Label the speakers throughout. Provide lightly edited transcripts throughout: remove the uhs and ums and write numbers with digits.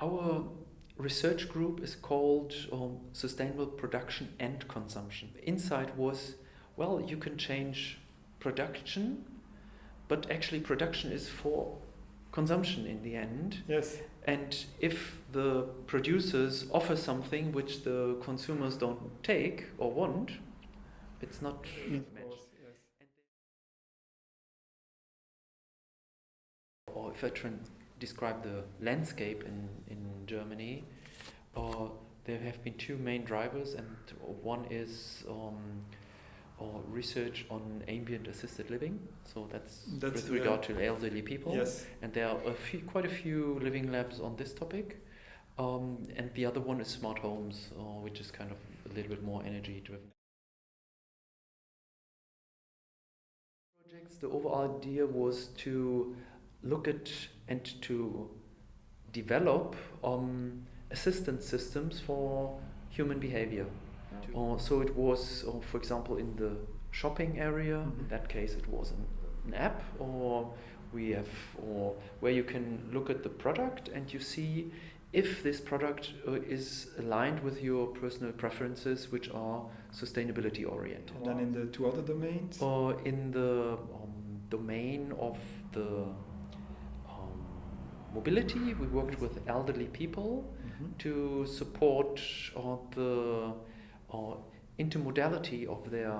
Speaker 1: Our research group is called Sustainable Production and Consumption. The insight was, well, you can change production, but actually production is for consumption in the end.
Speaker 2: Yes.
Speaker 1: And if the producers offer something which the consumers don't take or want, it's not
Speaker 2: Of course, yes.
Speaker 1: Or if I describe the landscape in Germany, there have been two main drivers, and one is research on ambient assisted living. So that's with regard to elderly people.
Speaker 2: Yes.
Speaker 1: And there are quite a few living labs on this topic. And the other one is smart homes, which is kind of a little bit more energy driven. The overall idea was to look at and to develop assistance systems for human behavior. So it was, for example, in the shopping area. In that case, it was an app, or where you can look at the product and you see if this product is aligned with your personal preferences, which are sustainability oriented.
Speaker 2: And then in the two other domains?
Speaker 1: In the domain of the mobility, we worked with elderly people to support the intermodality of their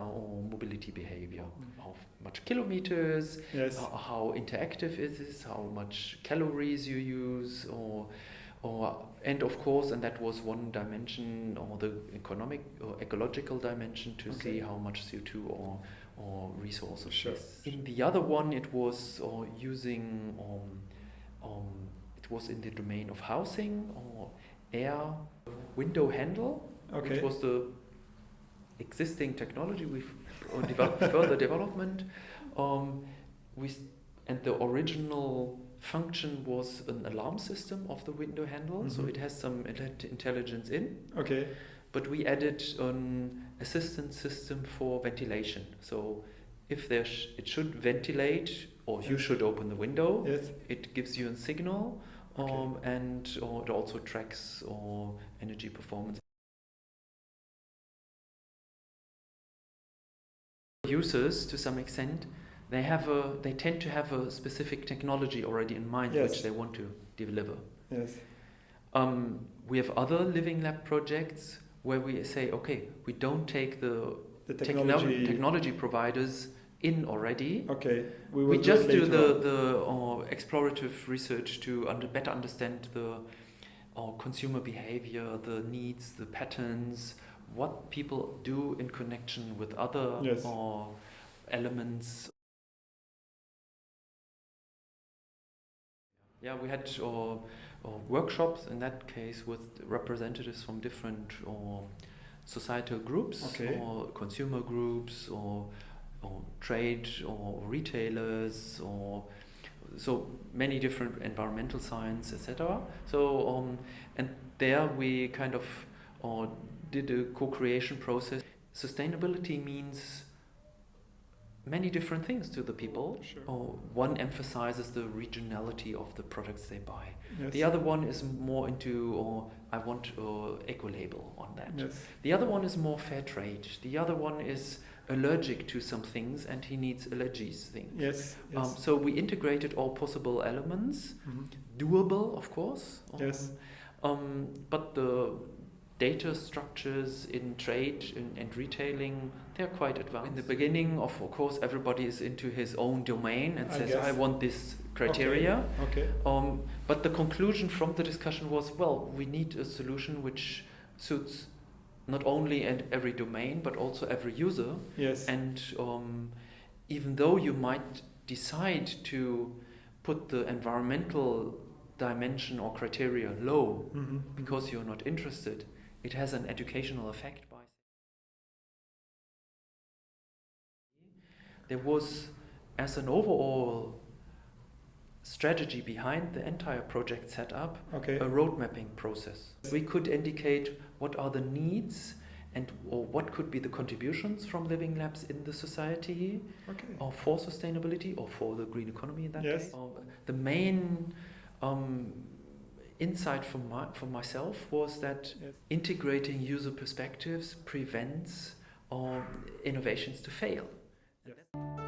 Speaker 1: mobility behavior. How much kilometers,
Speaker 2: yes.
Speaker 1: How interactive is this, how much calories you use, and of course, and that was one dimension, or the economic or ecological dimension, to see how much CO2 or resources.
Speaker 2: Sure.
Speaker 1: In the other one, it was using it was in the domain of housing or air window handle, which was the existing technology we've developed further development. And the original function was an alarm system of the window handle, so it has some intelligence in.
Speaker 2: Okay.
Speaker 1: But we added an assistance system for ventilation. So if it should ventilate, or you should open the window, it gives you a signal, and it also tracks energy performance. Users, to some extent, they tend to have a specific technology already in mind which they want to deliver.
Speaker 2: Yes.
Speaker 1: We have other living lab projects where we say, okay, we don't take the technology providers in already.
Speaker 2: Okay.
Speaker 1: We just do the explorative research to better understand the consumer behavior, the needs, the patterns, what people do in connection with other elements. Yeah, we had workshops in that case with representatives from different societal groups, or consumer groups, or trade or retailers, or so many different environmental science, etc. So and there we kind of did a co-creation process. Sustainability means many different things to the people.
Speaker 2: Sure.
Speaker 1: One emphasizes the regionality of the products they buy.
Speaker 2: Yes.
Speaker 1: The other one is more into I want eco-label on that.
Speaker 2: Yes.
Speaker 1: The other one is more fair trade. The other one is allergic to some things and he needs allergies things.
Speaker 2: Yes.
Speaker 1: So we integrated all possible elements, doable of course. But the data structures in trade and retailing, they're quite advanced. In the beginning, of course, everybody is into his own domain and says, I want this criteria.
Speaker 2: Okay.
Speaker 1: But the conclusion from the discussion was, well, we need a solution which suits not only every domain, but also every user.
Speaker 2: Yes.
Speaker 1: And even though you might decide to put the environmental dimension or criteria low because you're not interested, it has an educational effect. There was, as an overall strategy behind the entire project setup, a road mapping process. We could indicate what are the needs or what could be the contributions from living labs in the society, or for sustainability or for the green economy in that case. The main insight from myself was that
Speaker 2: Yes.
Speaker 1: integrating user perspectives prevents innovations to fail.
Speaker 2: Yes.